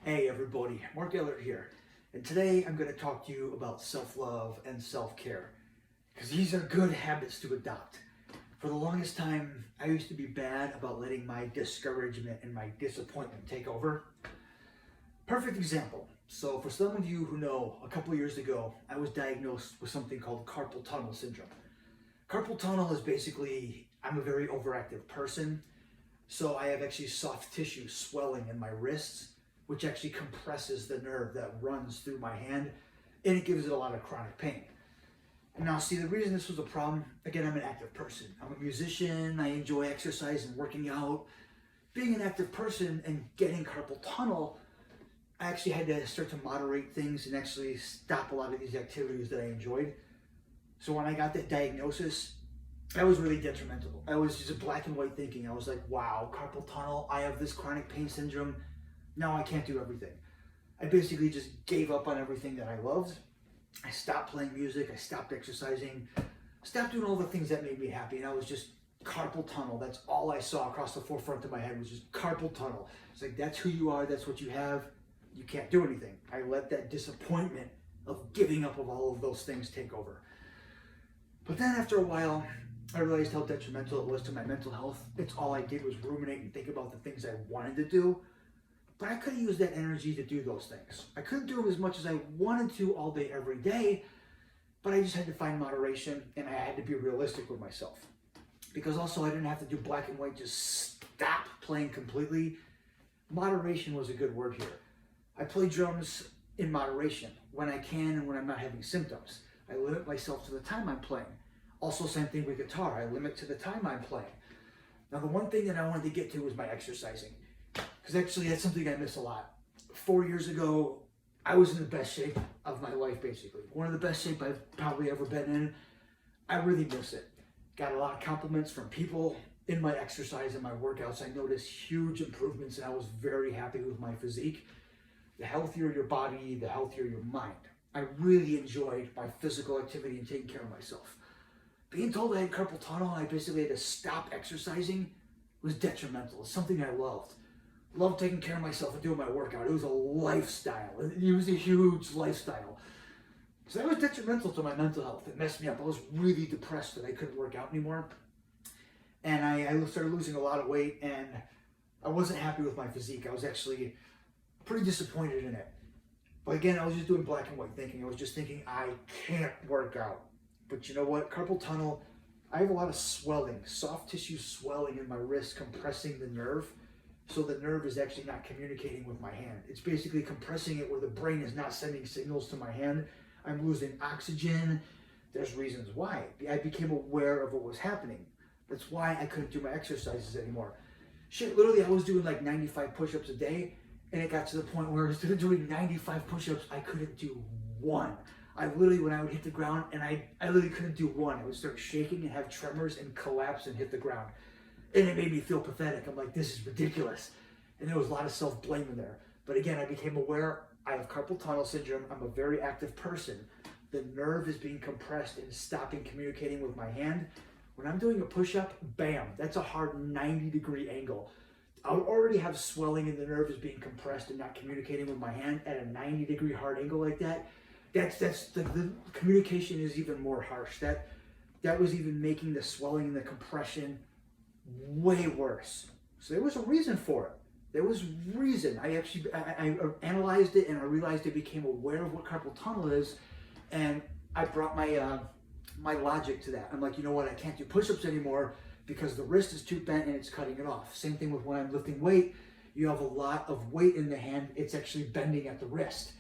Hey everybody, Mark Ellert here, and today I'm going to talk to you about self-love and self-care, because these are good habits to adopt. For the longest time, I used to be bad about letting my discouragement and my disappointment take over. Perfect example. So for some of you who know, a couple years ago, I was diagnosed with something called carpal tunnel syndrome. Carpal tunnel is basically, I'm a very overactive person, so I have actually soft tissue swelling in my wrists, which actually compresses the nerve that runs through my hand, and it gives it a lot of chronic pain. And now, see, the reason this was a problem, again, I'm an active person. I'm a musician, I enjoy exercise and working out. Being an active person and getting carpal tunnel, I actually had to start to moderate things and actually stop a lot of these activities that I enjoyed. So when I got that diagnosis, that was really detrimental. I was just black and white thinking. I was like, wow, carpal tunnel, I have this chronic pain syndrome. Now I can't do everything. I basically just gave up on everything that I loved. I stopped playing music, I stopped exercising, stopped doing all the things that made me happy, and I was just carpal tunnel. That's all I saw across the forefront of my head was just carpal tunnel. It's like, that's who you are, that's what you have, you can't do anything. I let that disappointment of giving up of all of those things take over. But then after a while, I realized how detrimental it was to my mental health. It's all I did was ruminate and think about the things I wanted to do. But I could have used that energy to do those things. I couldn't do them as much as I wanted to all day, every day, but I just had to find moderation, and I had to be realistic with myself. Because also I didn't have to do black and white, just stop playing completely. Moderation was a good word here. I play drums in moderation, when I can and when I'm not having symptoms. I limit myself to the time I'm playing. Also, same thing with guitar, I limit to the time I'm playing. Now, the one thing that I wanted to get to was my exercising. Because actually, that's something I miss a lot. 4 years ago, I was in the best shape of my life, basically. One of the best shape I've probably ever been in. I really miss it. Got a lot of compliments from people in my exercise and my workouts. I noticed huge improvements, and I was very happy with my physique. The healthier your body, the healthier your mind. I really enjoyed my physical activity and taking care of myself. Being told I had carpal tunnel and I basically had to stop exercising was detrimental. It's something I loved. Loved taking care of myself and doing my workout. It was a lifestyle. It was a huge lifestyle. So that was detrimental to my mental health. It messed me up. I was really depressed that I couldn't work out anymore. And I started losing a lot of weight, and I wasn't happy with my physique. I was actually pretty disappointed in it. But again, I was just doing black and white thinking. I was just thinking, I can't work out. But you know what? Carpal tunnel, I have a lot of swelling, soft tissue swelling in my wrist, compressing the nerve. So the nerve is actually not communicating with my hand. It's basically compressing it where the brain is not sending signals to my hand. I'm losing oxygen. There's reasons why. I became aware of what was happening. That's why I couldn't do my exercises anymore. Shit, literally I was doing like 95 push-ups a day, and it got to the point where instead of doing 95 push-ups, I couldn't do one. I literally, when I would hit the ground, and I literally couldn't do one. I would start shaking and have tremors and collapse and hit the ground. And it made me feel pathetic. I'm like, this is ridiculous. And there was a lot of self-blame in there. But again, I became aware I have carpal tunnel syndrome. I'm a very active person. The nerve is being compressed and stopping communicating with my hand. When I'm doing a push-up, bam, that's a hard 90-degree angle. I already have swelling and the nerve is being compressed and not communicating with my hand at a 90-degree hard angle like that. The communication is even more harsh. That was even making the swelling and the compression way worse. So there was a reason for it. There was reason. I analyzed it, and I realized I became aware of what carpal tunnel is, and I brought my logic to that. I'm like, you know what? I can't do push-ups anymore because the wrist is too bent and it's cutting it off. Same thing with when I'm lifting weight. You have a lot of weight in the hand. It's actually bending at the wrist.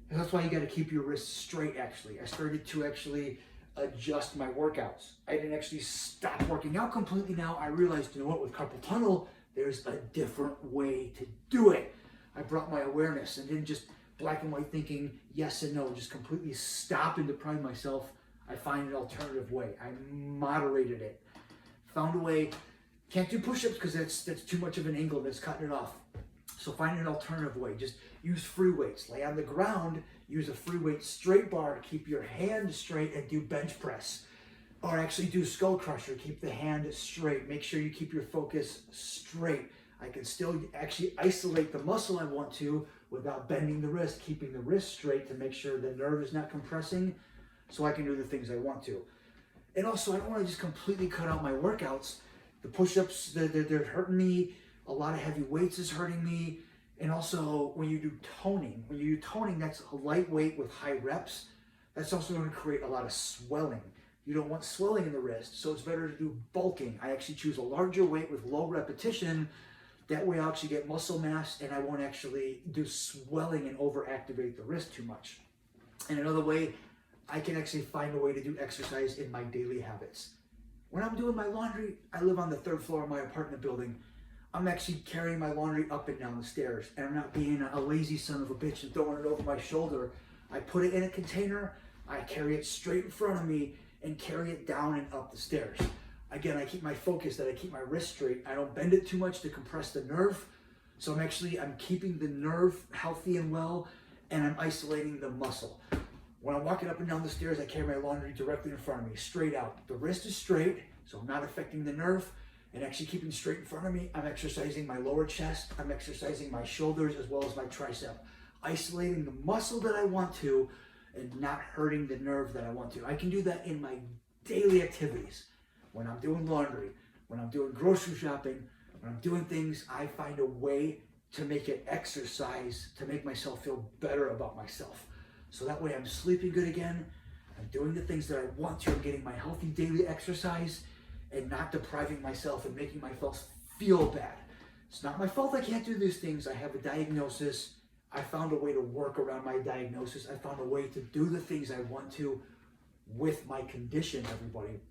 And that's why you got to keep your wrists straight, actually. I started to actually adjust my workouts. I didn't actually stop working out completely now. I realized, you know what, with carpal tunnel, there's a different way to do it. I brought my awareness and didn't just black and white thinking yes and no, just completely stop and deprive myself. I find an alternative way. I moderated it. Found a way. Can't do push-ups because that's too much of an angle that's cutting it off. So find an alternative way. Just use free weights. Lay on the ground, use a free weight straight bar to keep your hand straight and do bench press. Or actually do skull crusher. Keep the hand straight. Make sure you keep your focus straight. I can still actually isolate the muscle I want to without bending the wrist, keeping the wrist straight to make sure the nerve is not compressing, so I can do the things I want to. And also, I don't want to just completely cut out my workouts. The push-ups, they're hurting me. A lot of heavy weights is hurting me. And also, when you do toning, that's a lightweight with high reps. That's also going to create a lot of swelling. You don't want swelling in the wrist, so it's better to do bulking. I actually choose a larger weight with low repetition. That way I'll actually get muscle mass and I won't actually do swelling and overactivate the wrist too much. And another way, I can actually find a way to do exercise in my daily habits. When I'm doing my laundry, I live on the 3rd floor of my apartment building. I'm actually carrying my laundry up and down the stairs, and I'm not being a lazy son of a bitch and throwing it over my shoulder. I put it in a container, I carry it straight in front of me, and carry it down and up the stairs. Again, I keep my focus that I keep my wrist straight. I don't bend it too much to compress the nerve. So I'm keeping the nerve healthy and well, and I'm isolating the muscle. When I'm walking up and down the stairs, I carry my laundry directly in front of me, straight out. The wrist is straight, so I'm not affecting the nerve, and actually keeping straight in front of me, I'm exercising my lower chest, I'm exercising my shoulders as well as my tricep, isolating the muscle that I want to, and not hurting the nerve that I want to. I can do that in my daily activities. When I'm doing laundry, when I'm doing grocery shopping, when I'm doing things, I find a way to make it exercise, to make myself feel better about myself. So that way I'm sleeping good again, I'm doing the things that I want to, I'm getting my healthy daily exercise, and not depriving myself and making myself feel bad. It's not my fault I can't do these things. I have a diagnosis. I found a way to work around my diagnosis. I found a way to do the things I want to with my condition, everybody.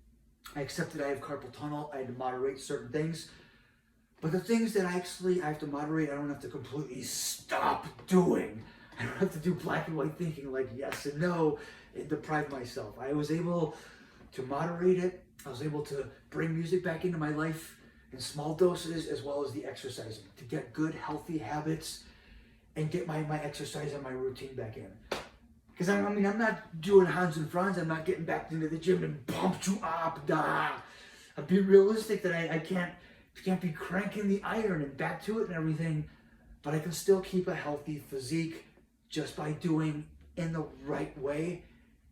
I accepted I have carpal tunnel. I had to moderate certain things. But the things that I have to moderate, I don't have to completely stop doing. I don't have to do black and white thinking like yes and no and deprive myself. I was able to moderate it. I was able to bring music back into my life in small doses, as well as the exercising, to get good, healthy habits and get my exercise and my routine back in. Because I'm not doing Hans and Franz. I'm not getting back into the gym and pump you up. I'm being realistic that I can't be cranking the iron and back to it and everything, but I can still keep a healthy physique just by doing in the right way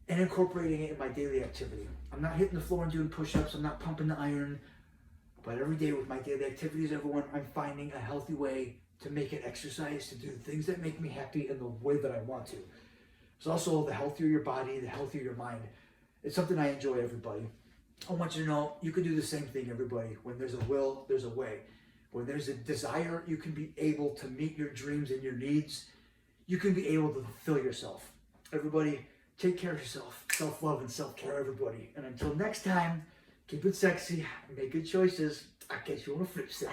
and incorporating it in my daily activity. I'm not hitting the floor and doing push-ups. I'm not pumping the iron. But every day with my daily activities, everyone, I'm finding a healthy way to make it exercise, to do the things that make me happy in the way that I want to. It's also the healthier your body, the healthier your mind. It's something I enjoy, everybody. I want you to know you can do the same thing, everybody. When there's a will, there's a way. When there's a desire, you can be able to meet your dreams and your needs. You can be able to fulfill yourself. Everybody, take care of yourself. Self-love and self-care, everybody. And until next time, keep it sexy, make good choices. I'll catch you on the flip side.